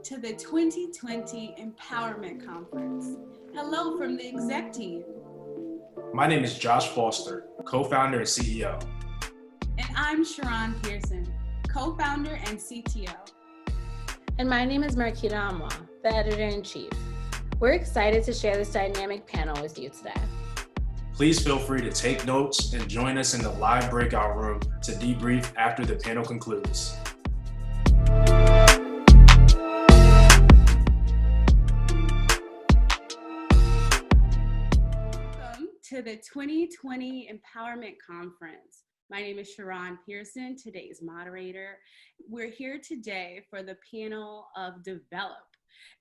to the 2020 Empowerment Conference. Hello from the exec team. My name is Josh Foster, co-founder and CEO. And I'm Sherron Pearson, co-founder and CTO. And my name is Marquita Amwa, the editor-in-chief. We're excited to share this dynamic panel with you today. Please feel free to take notes and join us in the live breakout room to debrief after the panel concludes. Welcome to the 2020 Empowerment Conference. My name is Sherron Pearson, today's moderator. We're here today for the panel of Develop.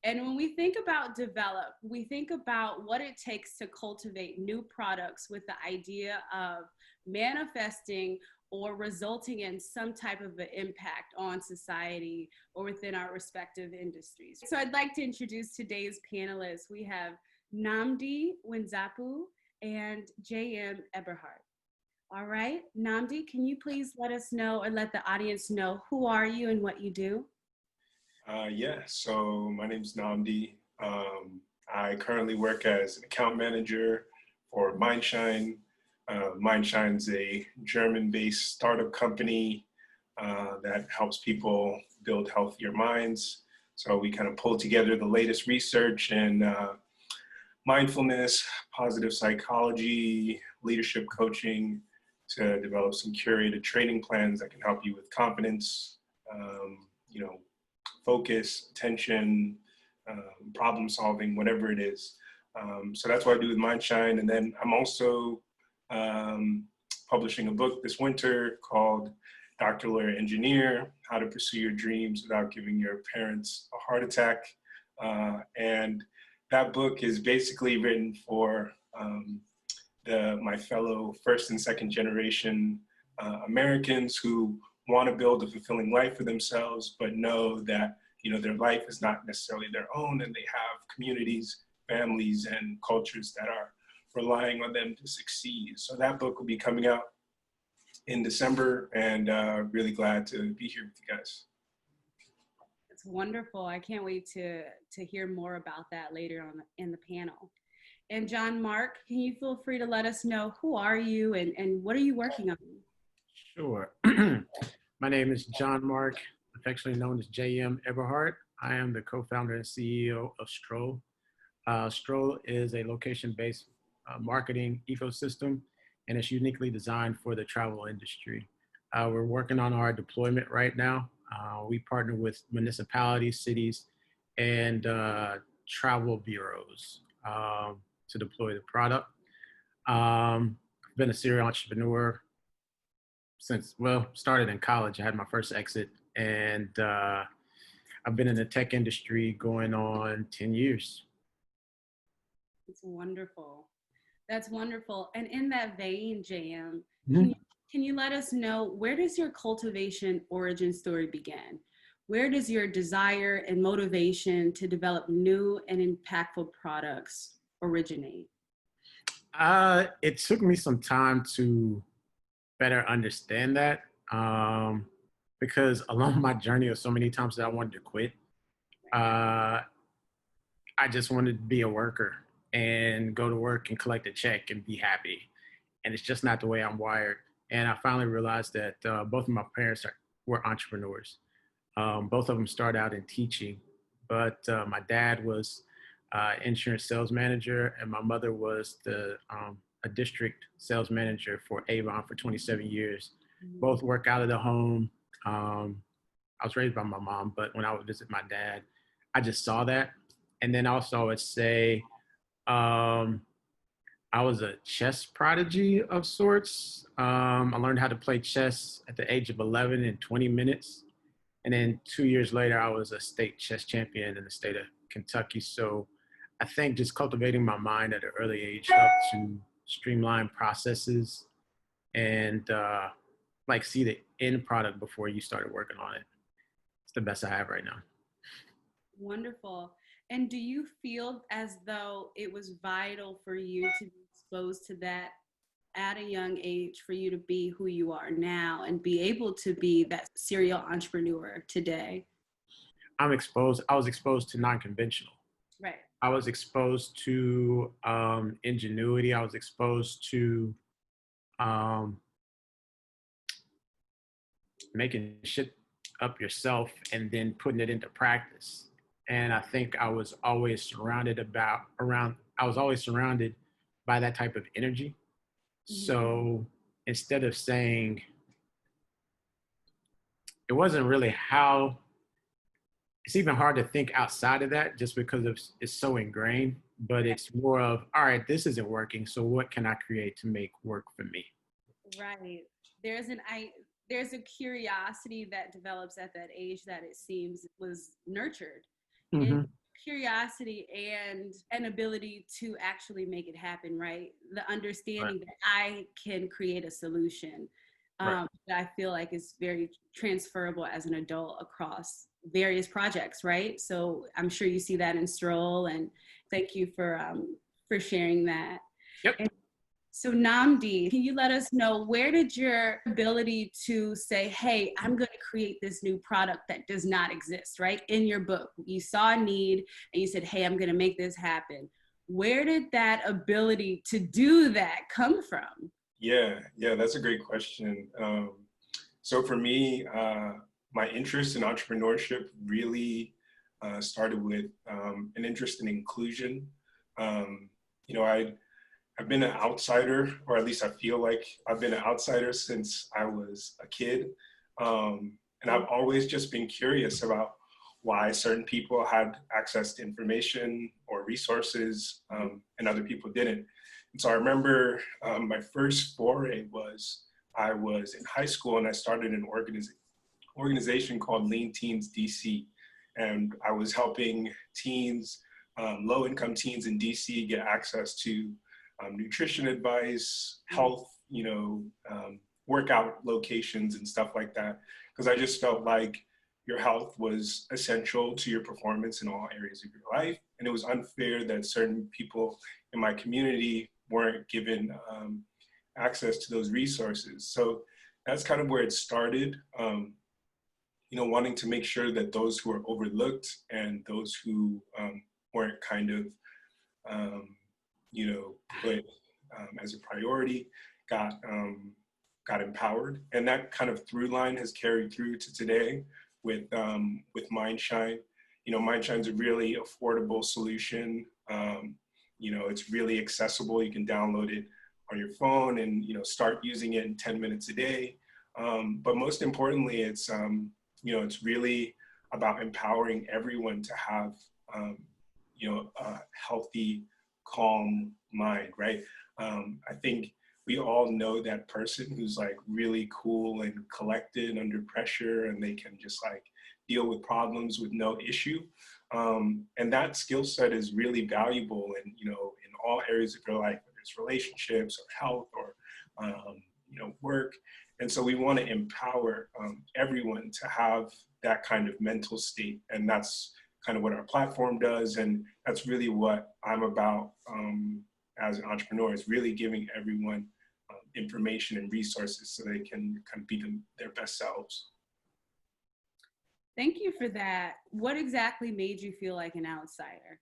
And when we think about develop, we think about what it takes to cultivate new products with the idea of manifesting or resulting in some type of an impact on society or within our respective industries. So I'd like to introduce today's panelists. We have Nnamdi, Nwaezeapu, and J.M. Eberhardt. All right, Nnamdi, can you please let us know or let the audience know who are you and what you do? So my name is Nnamdi. I currently work as an account manager for Mindshine. Mindshine's a German-based startup company that helps people build healthier minds. So we kind of pull together the latest research in mindfulness, positive psychology, leadership coaching to develop some curated training plans that can help you with confidence, focus, attention, problem solving, whatever it is. So that's what I do with Mindshine. And then I'm also publishing a book this winter called Doctor, Lawyer, Engineer, How to Pursue Your Dreams Without Giving Your Parents a Heart Attack. And that book is basically written for my fellow first and second generation Americans who want to build a fulfilling life for themselves, but know that their life is not necessarily their own, and they have communities, families, and cultures that are relying on them to succeed. So that book will be coming out in December, and really glad to be here with you guys. It's wonderful. I can't wait to hear more about that later on in the panel. And John Mark, can you feel free to let us know who are you and what are you working on? Sure. My name is John Mark, affectionately known as J.M. Eberhardt. I am the co-founder and CEO of Stroll. Stroll is a location-based marketing ecosystem, and it's uniquely designed for the travel industry. We're working on our deployment right now. We partner with municipalities, cities, and travel bureaus to deploy the product. I've been a serial entrepreneur since, started in college. I had my first exit, and I've been in the tech industry going on 10 years. It's wonderful. That's wonderful. And in that vein, JM, can you let us know, where does your cultivation origin story begin? Where does your desire and motivation to develop new and impactful products originate? It took me some time to better understand that, because along my journey, there were so many times that I wanted to quit. I just wanted to be a worker and go to work and collect a check and be happy. And it's just not the way I'm wired. And I finally realized that both of my parents were entrepreneurs. Both of them started out in teaching, but my dad was insurance sales manager, and my mother was a district sales manager for Avon for 27 years. Both work out of the home. I was raised by my mom, but when I would visit my dad, I just saw that. And then also I would say I was a chess prodigy of sorts. I learned how to play chess at the age of 11 in 20 minutes. And then 2 years later, I was a state chess champion in the state of Kentucky. So I think just cultivating my mind at an early age helped to streamline processes and see the end product before you started working on it. It's the best I have right now. Wonderful. And do you feel as though it was vital for you to be exposed to that at a young age for you to be who you are now and be able to be that serial entrepreneur today? I was exposed to non-conventional. Right. I was exposed to ingenuity. I was exposed to um, making shit up yourself and then putting it into practice. And I think I was always surrounded by that type of energy. So instead of saying, it wasn't really how, it's even hard to think outside of that just because it's so ingrained, but it's more of, all right, this isn't working. So what can I create to make work for me? Right. There's a curiosity that develops at that age that it seems was nurtured. And curiosity and an ability to actually make it happen, right? The understanding that I can create a solution that I feel like is very transferable as an adult across various projects, right? So I'm sure you see that in Stroll, and thank you for sharing that. Yep. And so Nnamdi, can you let us know, where did your ability to say, hey, I'm going to create this new product that does not exist, right? In your book, you saw a need and you said, hey, I'm going to make this happen. Where did that ability to do that come from? Yeah, that's a great question. So for me, my interest in entrepreneurship really started with an interest in inclusion. You know, I've been an outsider, or at least I feel like I've been an outsider since I was a kid. And I've always just been curious about why certain people had access to information or resources and other people didn't. And so I remember my first foray was, I was in high school and I started an organization called Lean Teens DC. And I was helping teens, low-income teens in DC get access to nutrition advice, health, workout locations and stuff like that. Because I just felt like your health was essential to your performance in all areas of your life. And it was unfair that certain people in my community weren't given access to those resources. So that's kind of where it started, wanting to make sure that those who are overlooked and those who weren't kind of, put as a priority got empowered. And that kind of through line has carried through to today with Mindshine. Mindshine's a really affordable solution. It's really accessible. You can download it on your phone and start using it in 10 minutes a day. But most importantly, it's really about empowering everyone to have a healthy, calm mind, right? I think we all know that person who's like really cool and collected under pressure, and they can just like deal with problems with no issue. And that skill set is really valuable in all areas of your life, whether it's relationships or health or work. And so we want to empower everyone to have that kind of mental state. And that's kind of what our platform does. And that's really what I'm about as an entrepreneur, is really giving everyone information and resources so they can kind of be their best selves. Thank you for that. What exactly made you feel like an outsider?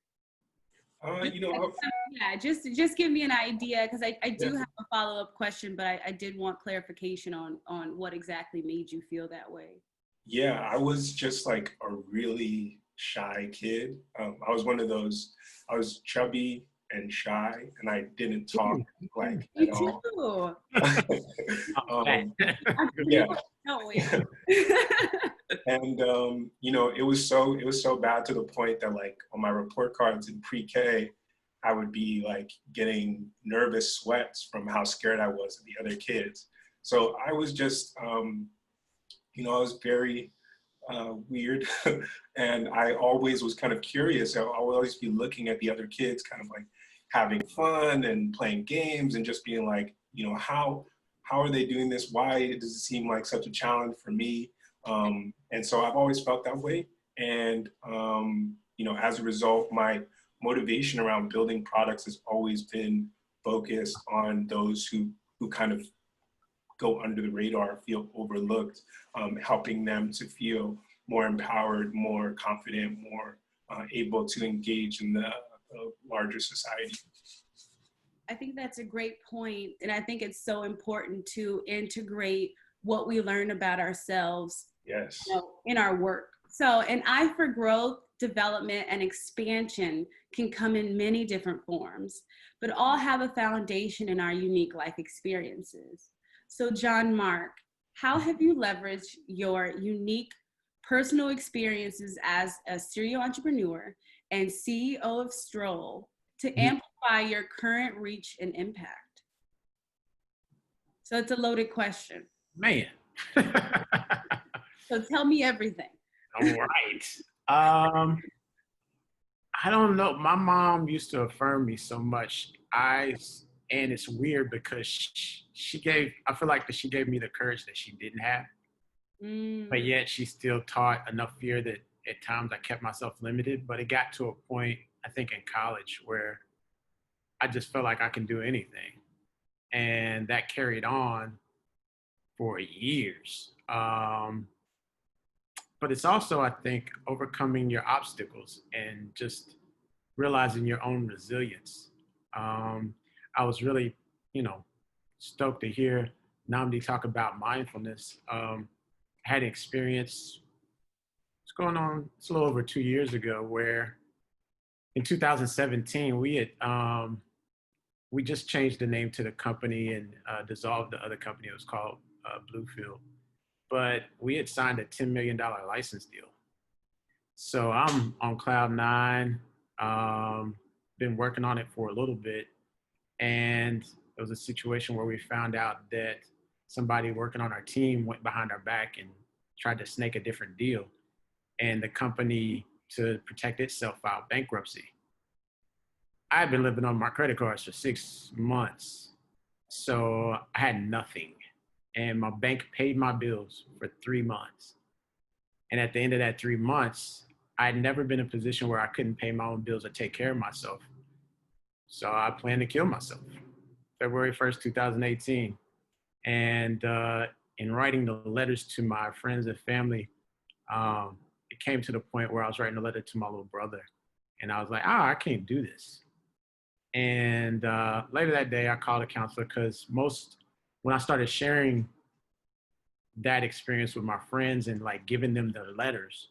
Just give me an idea, because I do have a follow-up question, but I did want clarification on what exactly made you feel that way. Yeah, I was just like a really shy kid. I was chubby and shy, and I didn't talk like at all. Yeah. And it was so bad to the point that like on my report cards in pre-K, I would be like getting nervous sweats from how scared I was of the other kids. So I was just, I was very weird, and I always was kind of curious. I would always be looking at the other kids, kind of like having fun and playing games, and just being like, how are they doing this? Why does it seem like such a challenge for me? And so I've always felt that way. And, as a result, my motivation around building products has always been focused on those who kind of go under the radar, feel overlooked, helping them to feel more empowered, more confident, more able to engage in the larger society. I think that's a great point, and I think it's so important to integrate what we learn about ourselves, Yes. in our work. So an eye for growth, development, and expansion can come in many different forms, but all have a foundation in our unique life experiences. So John Mark, how have you leveraged your unique personal experiences as a serial entrepreneur and CEO of Stroll to amplify your current reach and impact? So it's a loaded question. Man. So tell me everything. All right. I don't know. My mom used to affirm me so much. And it's weird because I feel like that she gave me the courage that she didn't have. But yet she still taught enough fear that at times I kept myself limited. But it got to a point, I think in college, where I just felt like I can do anything. And that carried on for years. But it's also, I think, overcoming your obstacles and just realizing your own resilience. I was really, stoked to hear Nnamdi talk about mindfulness. I had an experience, it's going on, it's a little over 2 years ago, where in 2017, we just changed the name to the company and dissolved the other company. It was called Bluefield. But we had signed a $10 million license deal. So I'm on cloud nine, been working on it for a little bit. And it was a situation where we found out that somebody working on our team went behind our back and tried to snake a different deal. And the company, to protect itself, filed bankruptcy. I had been living on my credit cards for 6 months. So I had nothing. And my bank paid my bills for 3 months. And at the end of that 3 months, I had never been in a position where I couldn't pay my own bills or take care of myself. So I planned to kill myself, February 1st, 2018. And in writing the letters to my friends and family, it came to the point where I was writing a letter to my little brother. And I was like, I can't do this. And later that day, I called a counselor because when I started sharing that experience with my friends and like giving them the letters,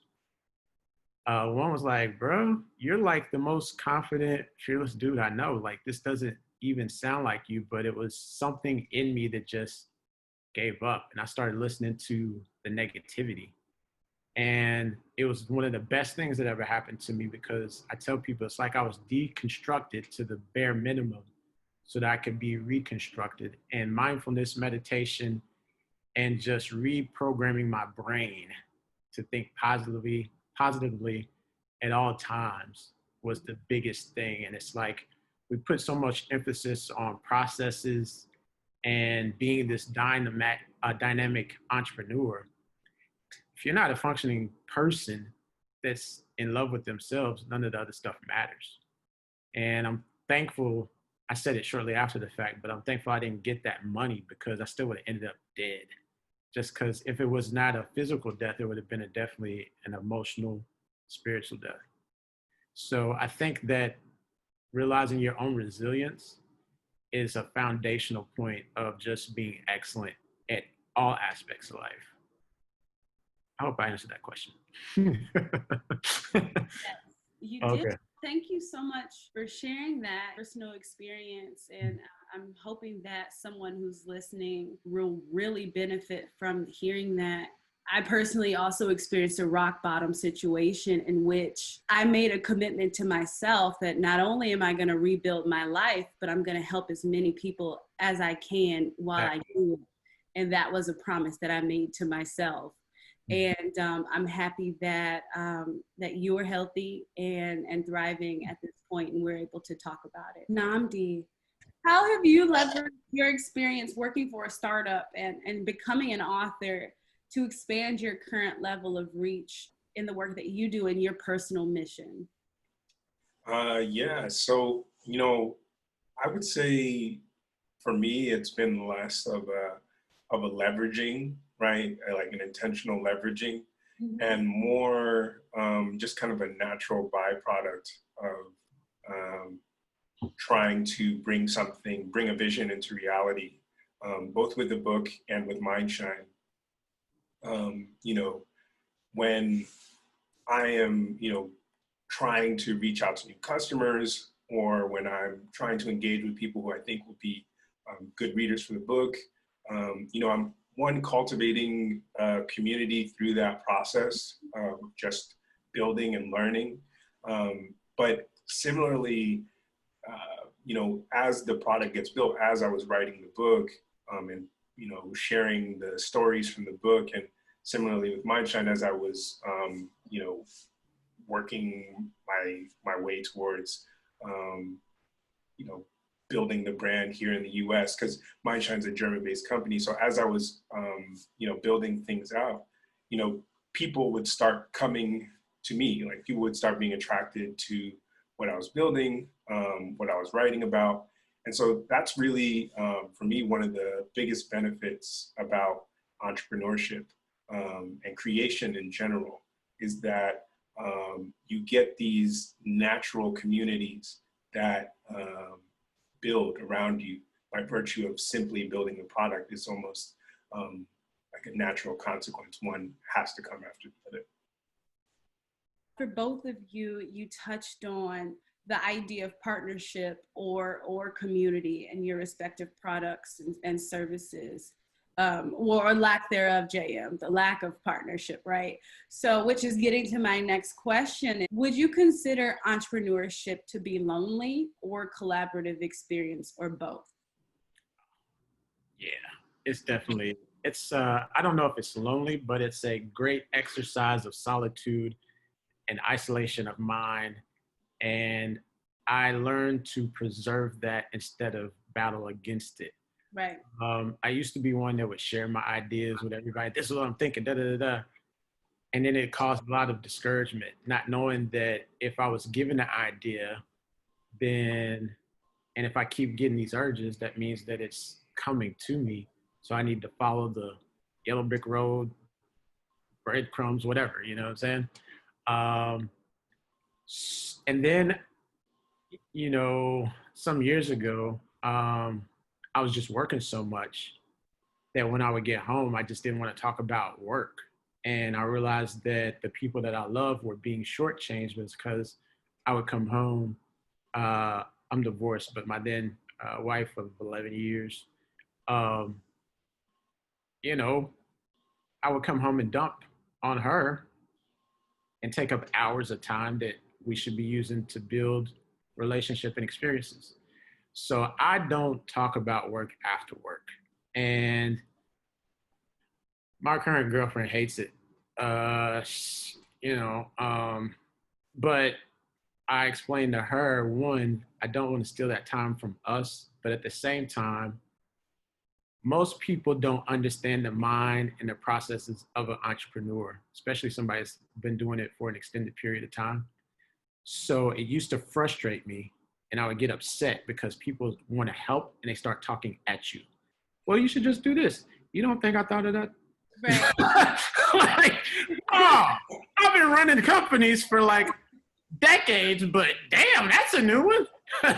one was like, bro, you're like the most confident, fearless dude I know. Like, this doesn't even sound like you, but it was something in me that just gave up. And I started listening to the negativity. And it was one of the best things that ever happened to me, because I tell people it's like I was deconstructed to the bare minimum so that I could be reconstructed. And mindfulness, meditation, and just reprogramming my brain to think positively at all times was the biggest thing. And it's like we put so much emphasis on processes and being this dynamic entrepreneur. If you're not a functioning person that's in love with themselves, none of the other stuff matters. And I'm thankful, I said it shortly after the fact, but I'm thankful I didn't get that money, because I still would have ended up dead. Just because if it was not a physical death, it would have been definitely an emotional, spiritual death. So I think that realizing your own resilience is a foundational point of just being excellent at all aspects of life. I hope I answered that question. Yes, you did. Okay. Thank you so much for sharing that personal experience. And I'm hoping that someone who's listening will really benefit from hearing that. I personally also experienced a rock bottom situation in which I made a commitment to myself that not only am I going to rebuild my life, but I'm going to help as many people as I can while I do it. And that was a promise that I made to myself. And I'm happy that that you're healthy and thriving at this point, and we're able to talk about it. Nnamdi, how have you leveraged your experience working for a startup and becoming an author to expand your current level of reach in the work that you do in your personal mission? Yeah, so, I would say for me, it's been less of a leveraging, right? Like an intentional leveraging, and more just kind of a natural byproduct of trying to bring a vision into reality, both with the book and with Mindshine. You know, when I am, trying to reach out to new customers, or when I'm trying to engage with people who I think will be good readers for the book, I'm cultivating a community through that process of just building and learning. But similarly, as the product gets built, as I was writing the book, and sharing the stories from the book, and similarly with Mindshine, as I was working my way towards building the brand here in the US, because Mindshine's a German-based company. So as I was building things out, people would start coming to me, like people would start being attracted to what I was building, what I was writing about. And so that's really, for me, one of the biggest benefits about entrepreneurship and creation in general, is that you get these natural communities that build around you by virtue of simply building the product. It's almost like a natural consequence. One has to come after the other. For both of you, you touched on the idea of partnership or community in your respective products and services, or lack thereof, JM, the lack of partnership, right? So, which is getting to my next question. Would you consider entrepreneurship to be lonely or collaborative experience, or both? Yeah, it's definitely, I don't know if it's lonely, but it's a great exercise of solitude and isolation of mind. And I learned to preserve that instead of battle against it. Right. I used to be one that would share my ideas with everybody. This is what I'm thinking, da da da da. And then it caused a lot of discouragement, not knowing that if I was given an idea, and if I keep getting these urges, that means that it's coming to me. So I need to follow the yellow brick road, breadcrumbs, whatever, you know what I'm saying? And then, some years ago, I was just working so much that when I would get home, I just didn't want to talk about work. And I realized that the people that I love were being shortchanged because I would come home. I'm divorced, but my then wife of 11 years, I would come home and dump on her and take up hours of time that we should be using to build relationship and experiences. So I don't talk about work after work. And my current girlfriend hates it, but I explained to her, one, I don't want to steal that time from us, but at the same time, most people don't understand the mind and the processes of an entrepreneur, especially somebody that's been doing it for an extended period of time. So it used to frustrate me, and I would get upset because people want to help and they start talking at you. Well, you should just do this. You don't think I thought of that? Right. Like, oh, I've been running companies for like decades, but damn, that's a new one.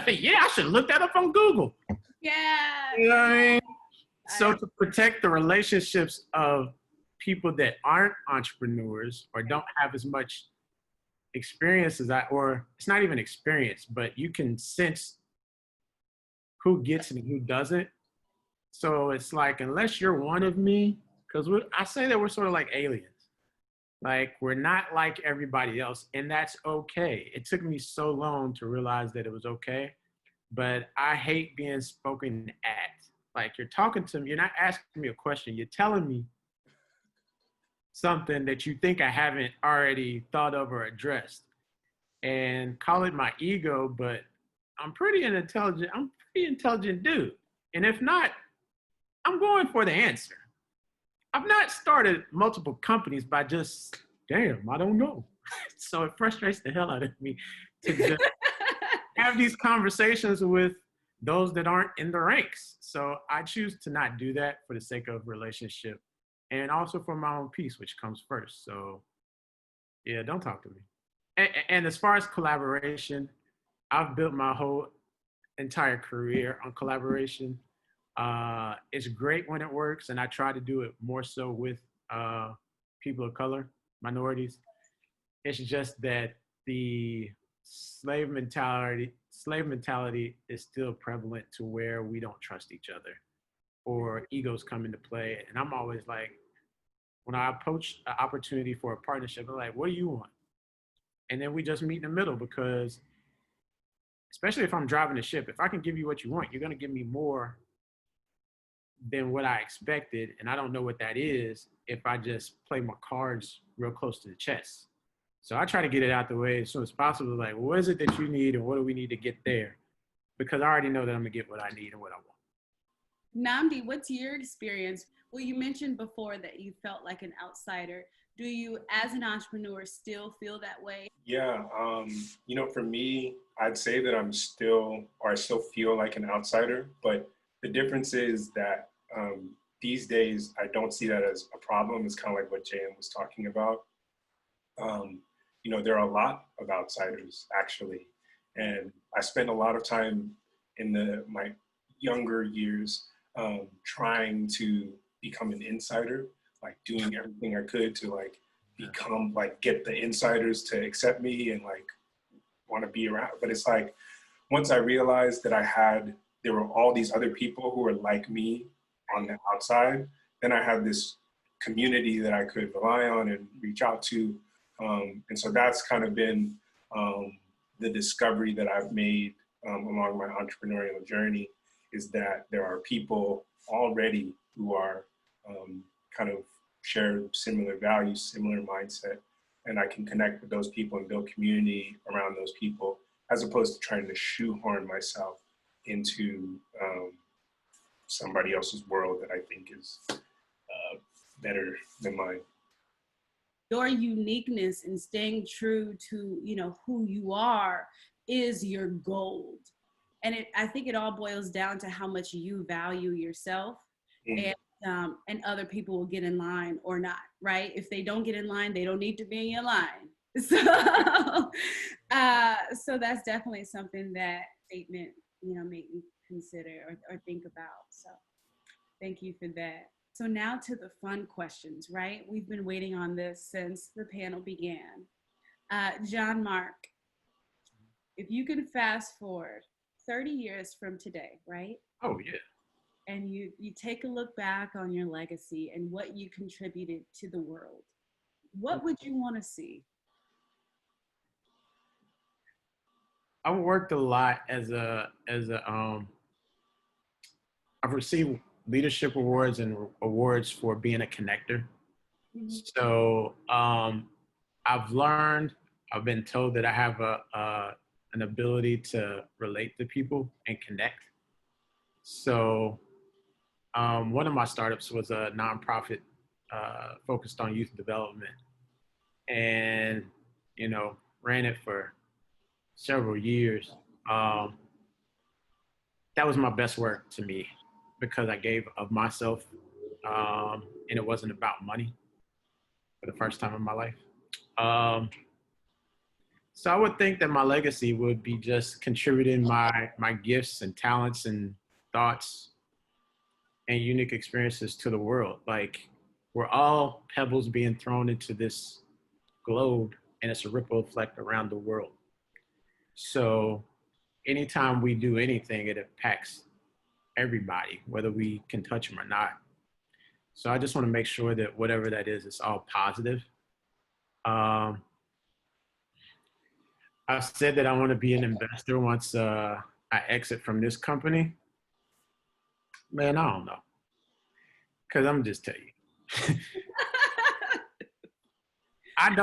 Yeah, I should look that up on Google. Yeah. You know what I mean? So to protect the relationships of people that aren't entrepreneurs or don't have as much experience as or it's not even experience, but you can sense who gets it and who doesn't. So it's like, unless you're one of me, because I say that we're sort of like aliens. Like, we're not like everybody else, and that's okay. It took me so long to realize that it was okay, but I hate being spoken at. Like, you're talking to me, you're not asking me a question, you're telling me something that you think I haven't already thought of or addressed. And call it my ego, but I'm pretty intelligent dude. And if not, I'm going for the answer. I've not started multiple companies by just, damn, I don't know. So it frustrates the hell out of me to just have these conversations with those that aren't in the ranks. So I choose to not do that for the sake of relationship and also for my own peace, which comes first. So Yeah, don't talk to me. And as far as collaboration, I've built my whole entire career on collaboration. It's great when it works, and I try to do it more so with people of color, minorities. It's just that the slave mentality is still prevalent to where we don't trust each other or egos come into play. And I'm always like, when I approach an opportunity for a partnership, I'm like, what do you want? And then we just meet in the middle because, especially if I'm driving the ship, if I can give you what you want, you're going to give me more than what I expected. And I don't know what that is if I just play my cards real close to the chest. So I try to get it out the way as soon as possible. Like, what is it that you need and what do we need to get there? Because I already know that I'm going to get what I need and what I want. Nnamdi, what's your experience? Well, you mentioned before that you felt like an outsider. Do you, as an entrepreneur, still feel that way? Yeah, for me, I'd say that I still feel like an outsider, but the difference is that these days I don't see that as a problem. It's kind of like what JM was talking about. There are a lot of outsiders actually, and I spent a lot of time in my younger years trying to become an insider, like doing everything I could to like become like get the insiders to accept me and like want to be around. But it's like once I realized that there were all these other people who were like me on the outside, then I had this community that I could rely on and reach out to. And so that's kind of been the discovery that I've made along my entrepreneurial journey, is that there are people already who are kind of share similar values, similar mindset, and I can connect with those people and build community around those people, as opposed to trying to shoehorn myself into somebody else's world that I think is better than mine. Your uniqueness and staying true to, who you are is your gold. And I think it all boils down to how much you value yourself. And other people will get in line or not, right? If they don't get in line, they don't need to be in your line. So, so that's definitely something that statement, made me consider or think about. So thank you for that. So now to the fun questions, right? We've been waiting on this since the panel began. John Mark, if you can fast forward 30 years from today, right? Oh, yeah. And you take a look back on your legacy and what you contributed to the world, what would you want to see? I've worked a lot I've received leadership awards and awards for being a connector. Mm-hmm. So I've been told that I have an ability to relate to people and connect. So one of my startups was a nonprofit focused on youth development, and ran it for several years. That was my best work to me because I gave of myself, and it wasn't about money for the first time in my life. So I would think that my legacy would be just contributing my gifts and talents and thoughts and unique experiences to the world. Like, we're all pebbles being thrown into this globe, and it's a ripple effect around the world. So anytime we do anything, it impacts everybody, whether we can touch them or not. So I just want to make sure that whatever that is all positive. I've said that I want to be an investor once I exit from this company. Man, I don't know. Because I'm just telling you. I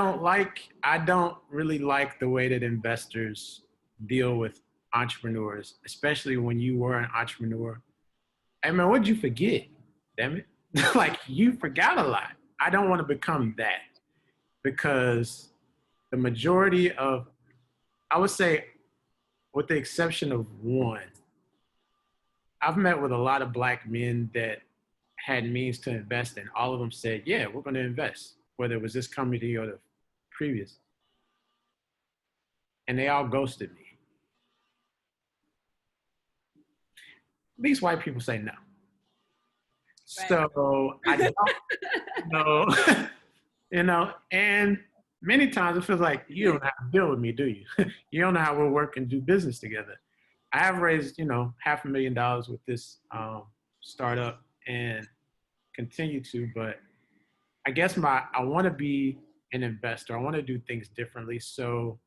don't really like the way that investors deal with entrepreneurs, especially when you were an entrepreneur. Hey man, what'd you forget? Damn it. Like, you forgot a lot. I don't want to become that, because the majority of, I would say, with the exception of one, I've met with a lot of Black men that had means to invest in. All of them said, yeah, we're going to invest, whether it was this company or the previous, and they all ghosted me. These white people say no. Right. So I don't know, and many times it feels like you don't have to deal with me, do you? You don't know how we'll work and do business together. I have raised, $500,000 with this startup and continue to, but I guess I want to be an investor. I want to do things differently. So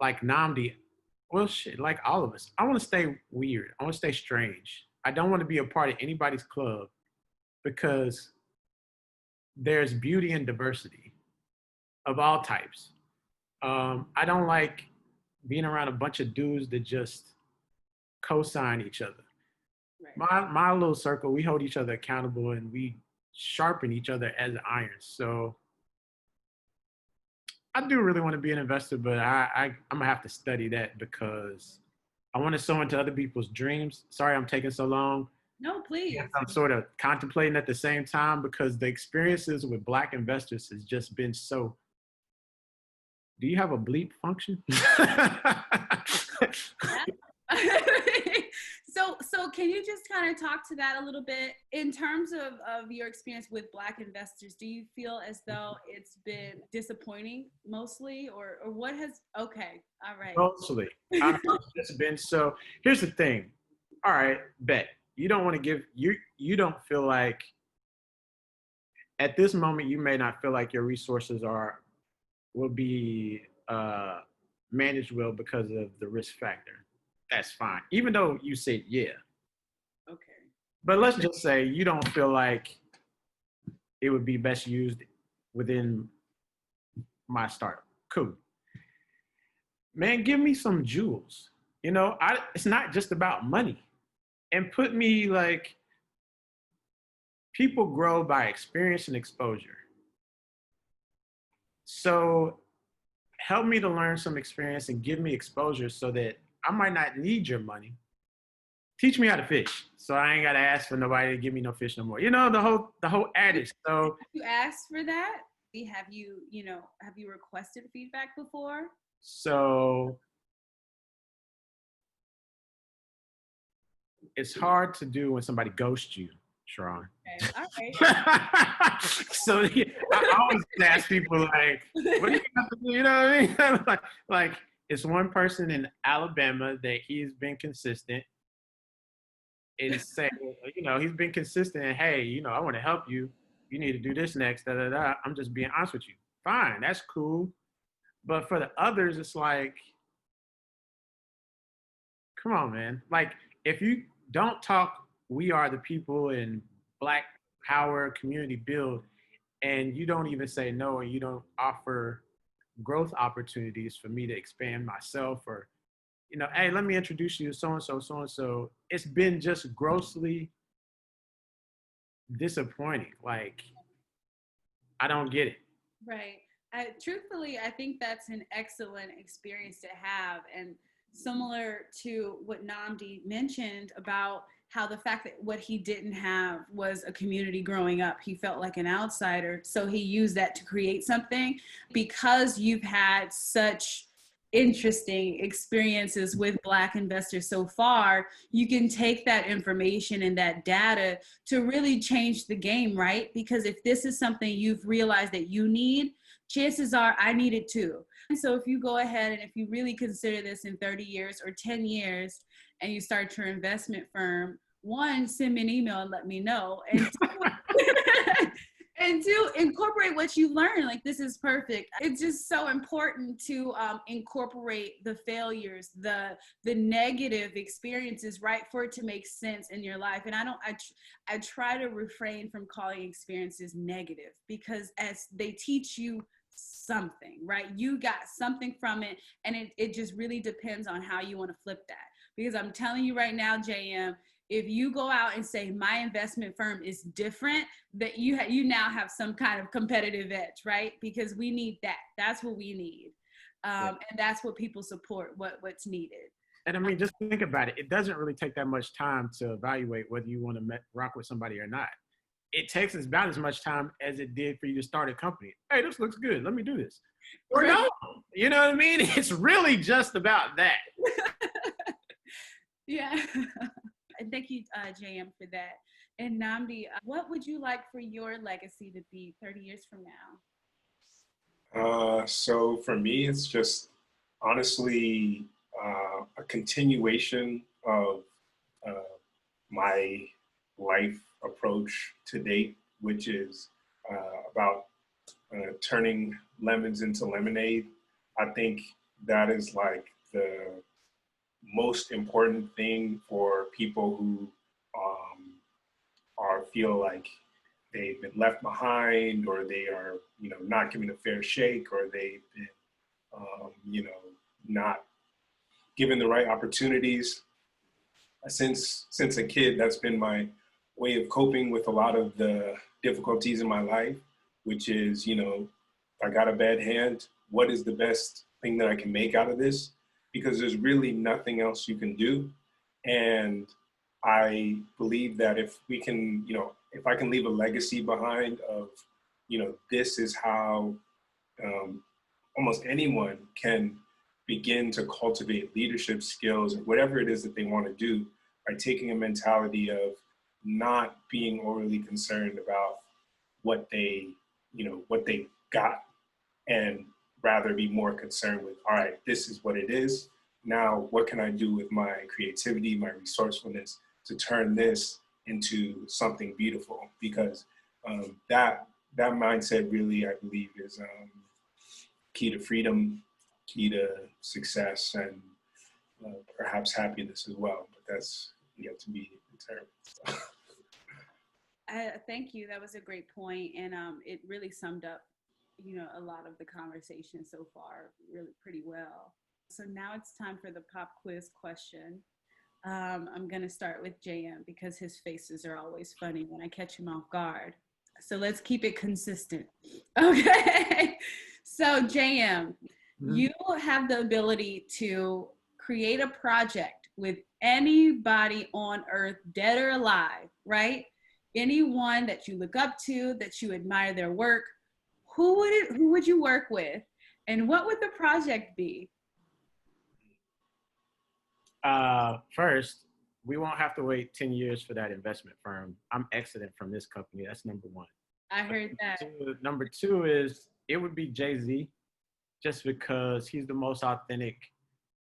like Nnamdi, well, shit, like all of us, I want to stay weird. I want to stay strange. I don't want to be a part of anybody's club because there's beauty in diversity of all types. I don't like being around a bunch of dudes that just co-sign each other. Right. My little circle, we hold each other accountable and we sharpen each other as irons. So I do really want to be an investor, but I'm gonna have to study that because I want to sow into other people's dreams. Sorry, I'm taking so long. No, please. Yes, I'm sort of contemplating at the same time because the experiences with Black investors has just been so. Do you have a bleep function? So can you just kind of talk to that a little bit in terms of your experience with Black investors? Do you feel as though it's been disappointing mostly or what has, okay, all right. Mostly. It's been so, here's the thing. All right, bet. You don't want to give, you don't feel like, at this moment, you may not feel like your resources will be managed well because of the risk factor. That's fine. Even though you said yeah. Okay. But let's just say you don't feel like it would be best used within my startup. Cool. Man, give me some jewels. It's not just about money. And put me like, people grow by experience and exposure. So help me to learn some experience and give me exposure so that I might not need your money. Teach me how to fish, so I ain't gotta ask for nobody to give me no fish no more. The whole adage. So you asked for that? Have you requested feedback before? So it's hard to do when somebody ghosts you, Sherron. Okay, all right. So I always ask people like, what do you have to do? You know what I mean? like it's one person in Alabama that he's been consistent in saying, he's been consistent and, hey, I want to help you. You need to do this next, da, da, da. I'm just being honest with you. Fine, that's cool. But for the others, it's like, come on, man. Like, if you don't talk, we are the people in Black power, community build, and you don't even say no, and you don't offer growth opportunities for me to expand myself or, hey, let me introduce you to so-and-so, so-and-so. It's been just grossly disappointing. Like, I don't get it. Right. Truthfully, I think that's an excellent experience to have. And similar to what Nnamdi mentioned about how the fact that what he didn't have was a community growing up, he felt like an outsider. So he used that to create something. Because you've had such interesting experiences with Black investors so far, you can take that information and that data to really change the game, right? Because if this is something you've realized that you need, chances are I need it too. And so if you go ahead and if you really consider this in 30 years or 10 years and you start your investment firm, one, send me an email and let me know. And and two, incorporate what you learn. Like, this is perfect. It's just so important to incorporate the failures, the negative experiences, right, for it to make sense in your life. And I try to refrain from calling experiences negative because as they teach you something, right? You got something from it, and it just really depends on how you want to flip that. Because I'm telling you right now, JM, if you go out and say my investment firm is different, that you now have some kind of competitive edge, right? Because we need that. That's what we need, and that's what people support. What's needed. And I mean, just think about it. It doesn't really take that much time to evaluate whether you want to rock with somebody or not. it takes us about as much time as it did for you to start a company. Hey, this looks good. Let me do this. Or Right. no, you know what I mean? It's really just about that. Yeah. And thank you, JM, for that. And Nnamdi, what would you like for your legacy to be 30 years from now? So for me, it's just honestly a continuation of uh, my life approach to date, which is about turning lemons into lemonade. I think that is like the most important thing for people who feel like they've been left behind, or they are, not given a fair shake, or they've been, not given the right opportunities. Since a kid, that's been my way of coping with a lot of the difficulties in my life, which is, if I got a bad hand, what is the best thing that I can make out of this? Because there's really nothing else you can do. And I believe that if we can, if I can leave a legacy behind of, this is how almost anyone can begin to cultivate leadership skills or whatever it is that they want to do, by taking a mentality of not being overly concerned about what they, what they got, and rather be more concerned with, all right, this is what it is. Now, what can I do with my creativity, my resourcefulness to turn this into something beautiful? Because that mindset really, I believe, is key to freedom, key to success, and perhaps happiness as well. But that's yet to be determined. Thank you. That was a great point, and it really summed up, a lot of the conversation so far, really pretty well. So now it's time for the pop quiz question. I'm gonna start with JM because his faces are always funny when I catch him off guard. So let's keep it consistent. Okay. So JM, you have the ability to create a project with anybody on earth, dead or alive, right? Anyone that you look up to, that you admire their work. Who would you work with? And what would the project be? First, we won't have to wait 10 years for that investment firm. I'm exiting from this company. That's number one. I heard that. Number two is it would be Jay-Z, just because he's the most authentic.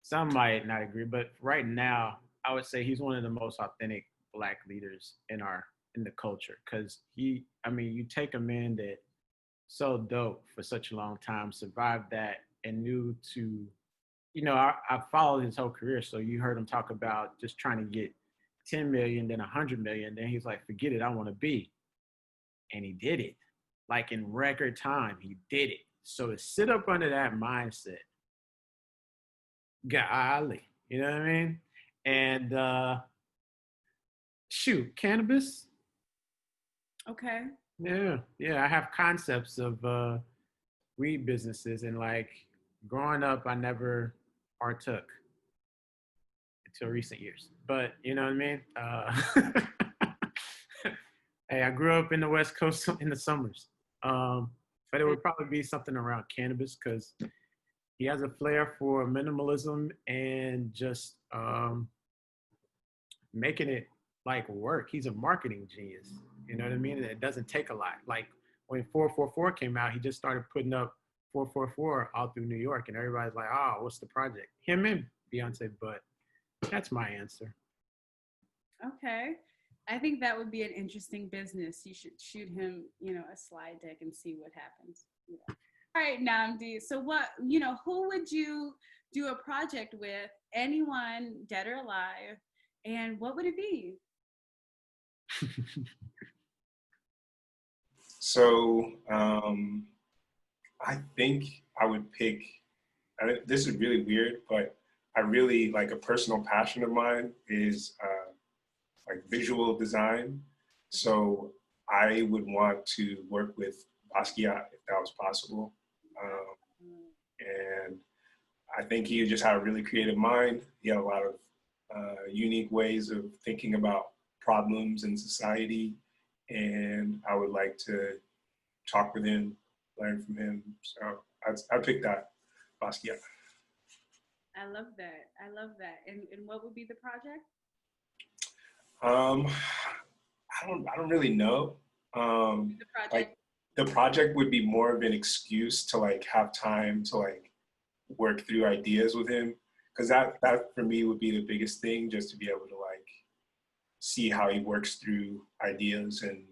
Some might not agree, but right now, I would say he's one of the most authentic Black leaders in the culture. Because you take a man that so dope for such a long time, survived that, and knew to, I followed his whole career. So you heard him talk about just trying to get 10 million, then 100 million. Then he's like, forget it, I want to be. And he did it. Like in record time, he did it. So to sit up under that mindset, golly, you know what I mean? And cannabis. Okay. Yeah. I have concepts of weed businesses, and like growing up, I never partook until recent years. But you know what I mean? Hey, I grew up in the West Coast in the summers. But it would probably be something around cannabis, because he has a flair for minimalism and just making it like work. He's a marketing genius. You know what I mean? It doesn't take a lot. Like when 444 came out, he just started putting up 444 all through New York, and everybody's like, oh, what's the project? Him and Beyonce, but that's my answer. Okay. I think that would be an interesting business. You should shoot him, a slide deck and see what happens. Yeah. All right, Nnamdi. So who would you do a project with? Anyone, dead or alive? And what would it be? So I think I would pick, this is really weird, but I really, like, a personal passion of mine is like visual design. So I would want to work with Basquiat if that was possible. And I think he just had a really creative mind. He had a lot of unique ways of thinking about problems in society. and I would like to talk with him, learn from him. So I picked that, Basquiat. I love that. I love that. And what would be the project? Um, I don't really know. The project. Like the project would be more of an excuse to like have time to like work through ideas with him, because that for me would be the biggest thing, just to be able to like see how he works through ideas and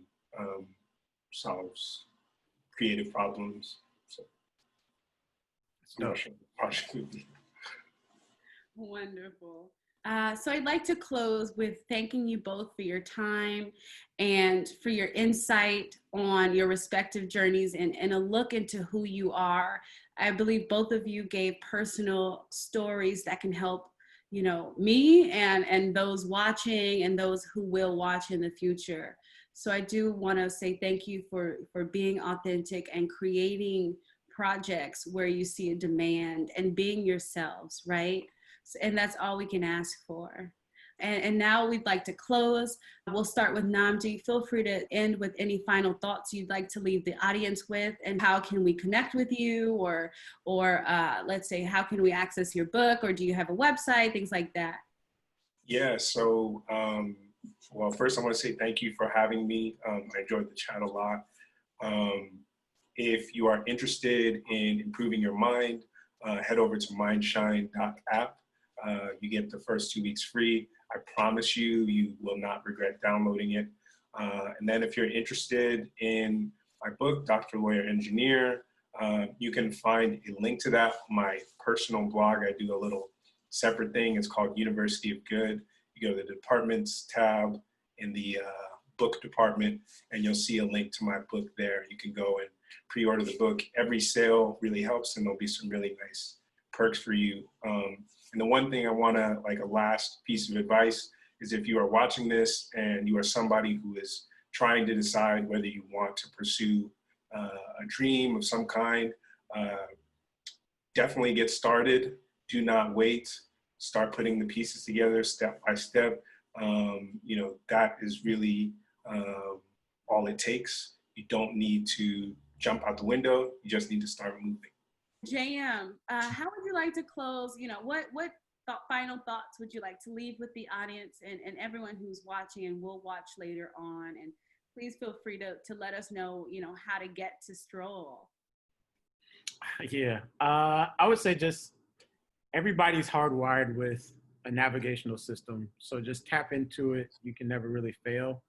solves creative problems. So I'm not sure what the project would be. Wonderful. So I'd like to close with thanking you both for your time and for your insight on your respective journeys and a look into who you are. I believe both of you gave personal stories that can help, you know, me and those watching and those who will watch in the future. So I do want to say thank you for being authentic and creating projects where you see a demand and being yourselves, right? And that's all we can ask for. And now we'd like to close. We'll start with Nnamdi. Feel free to end with any final thoughts you'd like to leave the audience with, and how can we connect with you, or let's say, how can we access your book, or do you have a website, things like that? Yeah, so, well, first I want to say thank you for having me. I enjoyed the chat a lot. If you are interested in improving your mind, head over to mindshine.app. You get the first 2 weeks free. I promise you, you will not regret downloading it. And then if you're interested in my book, Dr. Lawyer Engineer, you can find a link to that on my personal blog. I do a little separate thing. It's called University of Good. You go to the departments tab in the book department, and you'll see a link to my book there. You can go and pre-order the book. Every sale really helps, and there'll be some really nice perks for you. And the one thing I want to, like a last piece of advice, is if you are watching this and you are somebody who is trying to decide whether you want to pursue a dream of some kind, definitely get started. Do not wait. Start putting the pieces together step by step. You know, that is really all it takes. You don't need to jump out the window. You just need to start moving. JM, how would you like to close? You know, what final thoughts would you like to leave with the audience and everyone who's watching and will watch later on? And please feel free to let us know, you know, how to get to Stroll. Yeah, I would say just everybody's hardwired with a navigational system. So just tap into it. You can never really fail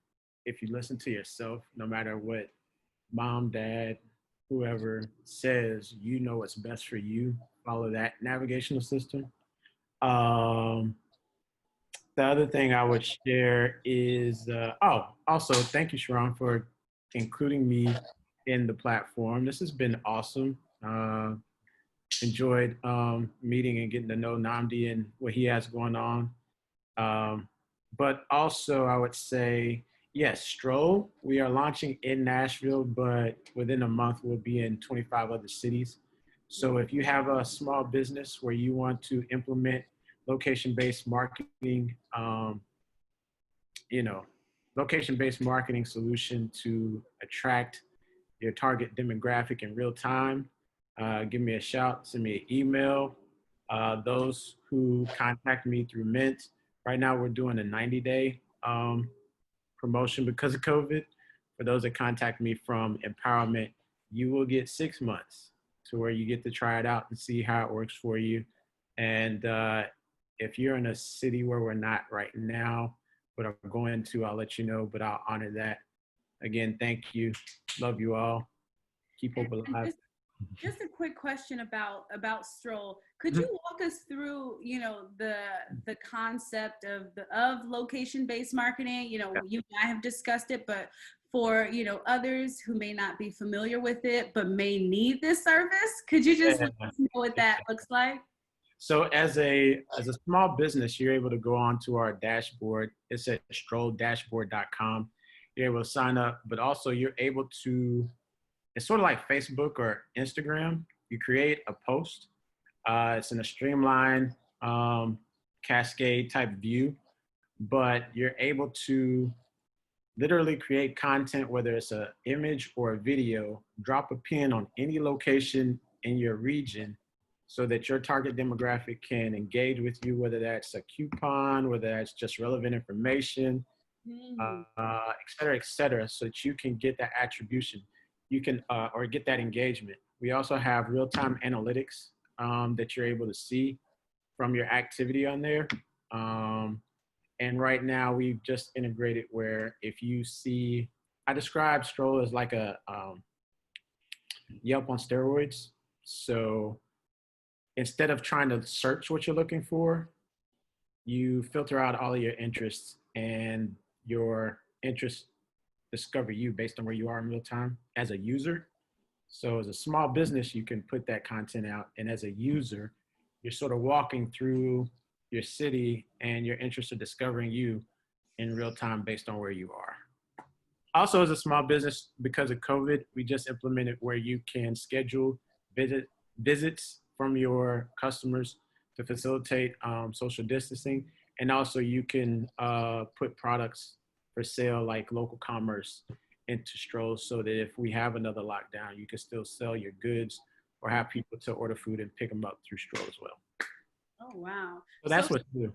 if you listen to yourself, no matter what mom, dad, whoever says, you know what's best for you. Follow that navigational system. The other thing I would share is, also thank you, Sherron, for including me in the platform. This has been awesome. Enjoyed meeting and getting to know Nnamdi and what he has going on. But also I would say, yes, Stroll, we are launching in Nashville, but within a month we'll be in 25 other cities. So if you have a small business where you want to implement location-based marketing, location-based marketing solution to attract your target demographic in real time, give me a shout, send me an email. Those who contact me through Mint, right now we're doing a 90-day promotion because of COVID. For those that contact me from EmpowerMint, you will get 6 months to where you get to try it out and see how it works for you. And if you're in a city where we're not right now, but I'm going to, I'll let you know, but I'll honor that. Again, thank you. Love you all. Keep hope alive. Just a quick question about Stroll. Could you walk us through, you know, the concept of location-based marketing? You know, you and I have discussed it, but for, you know, others who may not be familiar with it but may need this service, could you just let us know what that looks like? So as a small business, you're able to go onto our dashboard. It's at stroll-dashboard.com. You're able to sign up, but also you're able to, it's sort of like Facebook or Instagram. You create a post. It's in a streamlined cascade type view, but you're able to literally create content, whether it's an image or a video, drop a pin on any location in your region so that your target demographic can engage with you, whether that's a coupon, whether that's just relevant information, et cetera, so that you can get that attribution. You can, or get that engagement. We also have real-time analytics that you're able to see from your activity on there. And right now we've just integrated where if you see, I describe Stroll as like a Yelp on steroids. So instead of trying to search what you're looking for, you filter out all of your interests, and your interests discover you based on where you are in real time as a user. So as a small business, you can put that content out, and as a user, you're sort of walking through your city and your interests are discovering you in real time based on where you are. Also, as a small business, because of COVID, we just implemented where you can schedule visits from your customers to facilitate social distancing. And also you can put products for sale like local commerce into Stroll, so that if we have another lockdown, you can still sell your goods or have people to order food and pick them up through Stroll as well. Oh, wow. So that's what you do.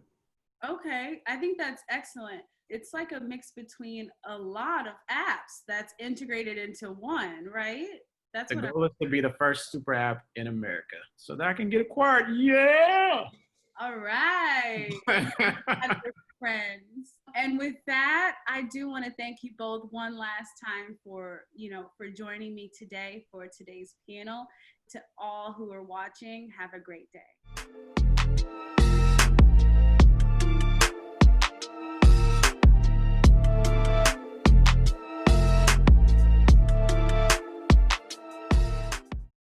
Okay, I think that's excellent. It's like a mix between a lot of apps that's integrated into one, right? That's The what goal is to be the first super app in America so that I can get acquired. Yeah. All right. Friends. And with that, I do want to thank you both one last time for joining me today for today's panel. To all who are watching, have a great day.